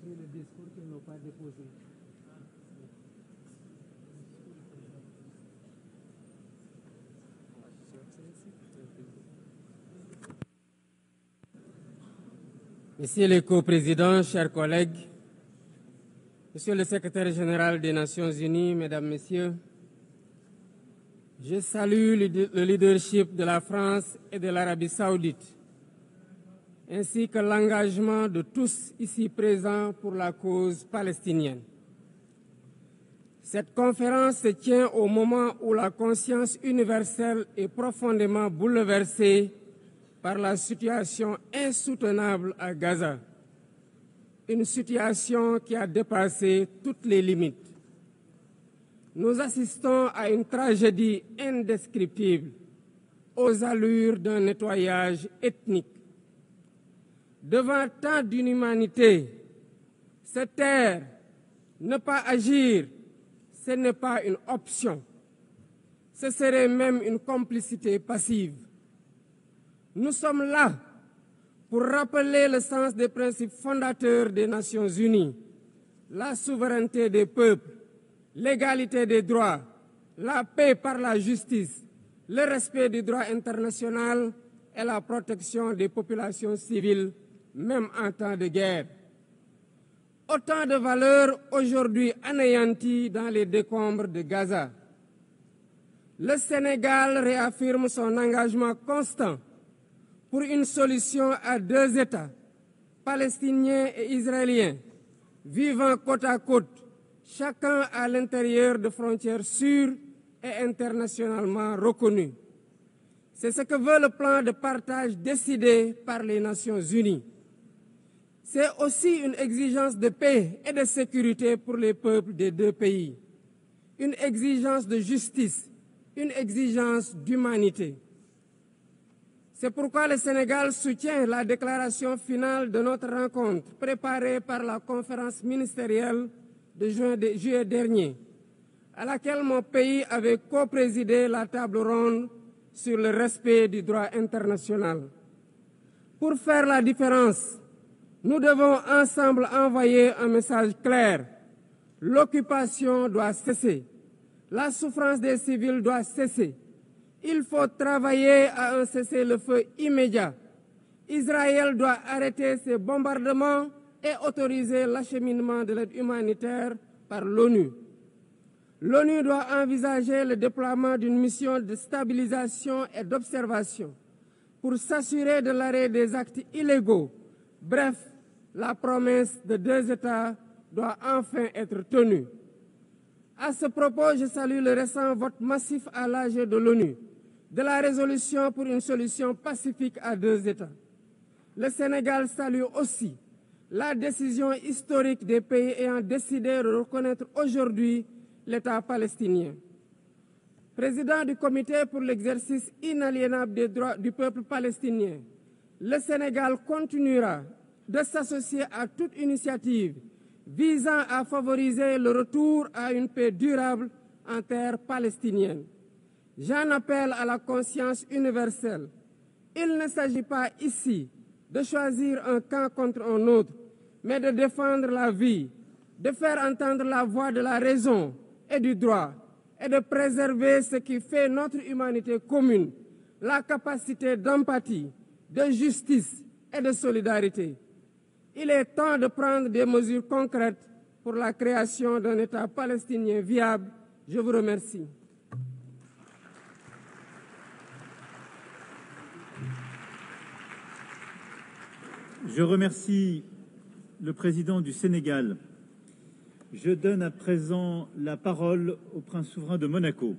pris le discours qu'ils n'ont pas déposé. Messieurs les coprésidents, chers collègues, Monsieur le secrétaire général des Nations Unies, Mesdames, Messieurs, je salue le leadership de la France et de l'Arabie Saoudite, ainsi que l'engagement de tous ici présents pour la cause palestinienne. Cette conférence se tient au moment où la conscience universelle est profondément bouleversée par la situation insoutenable à Gaza, une situation qui a dépassé toutes les limites. Nous assistons à une tragédie indescriptible, aux allures d'un nettoyage ethnique. Devant tant d'inhumanité, se taire, ne pas agir, ce n'est pas une option. Ce serait même une complicité passive. Nous sommes là pour rappeler le sens des principes fondateurs des Nations Unies, la souveraineté des peuples, l'égalité des droits, la paix par la justice, le respect du droit international et la protection des populations civiles, même en temps de guerre. Autant de valeurs aujourd'hui anéanties dans les décombres de Gaza. Le Sénégal réaffirme son engagement constant pour une solution à deux États, palestiniens et israéliens, vivant côte à côte, chacun à l'intérieur de frontières sûres et internationalement reconnues. C'est ce que veut le plan de partage décidé par les Nations Unies. C'est aussi une exigence de paix et de sécurité pour les peuples des deux pays, une exigence de justice, une exigence d'humanité. C'est pourquoi le Sénégal soutient la déclaration finale de notre rencontre préparée par la conférence ministérielle de juillet dernier, à laquelle mon pays avait coprésidé la table ronde sur le respect du droit international. Pour faire la différence, nous devons ensemble envoyer un message clair. L'occupation doit cesser. La souffrance des civils doit cesser. Il faut travailler à un cessez-le-feu immédiat. Israël doit arrêter ses bombardements et autoriser l'acheminement de l'aide humanitaire par l'ONU. L'ONU doit envisager le déploiement d'une mission de stabilisation et d'observation pour s'assurer de l'arrêt des actes illégaux. Bref, la promesse de deux États doit enfin être tenue. À ce propos, je salue le récent vote massif à l'AG de l'ONU de la résolution pour une solution pacifique à deux États. Le Sénégal salue aussi la décision historique des pays ayant décidé de reconnaître aujourd'hui l'État palestinien. Président du Comité pour l'exercice inaliénable des droits du peuple palestinien, le Sénégal continuera de s'associer à toute initiative visant à favoriser le retour à une paix durable en terre palestinienne. J'en appelle à la conscience universelle. Il ne s'agit pas ici de choisir un camp contre un autre, mais de défendre la vie, de faire entendre la voix de la raison et du droit, et de préserver ce qui fait notre humanité commune, la capacité d'empathie, de justice et de solidarité. Il est temps de prendre des mesures concrètes pour la création d'un État palestinien viable. Je vous remercie. Je remercie le président du Sénégal. Je donne à présent la parole au prince souverain de Monaco.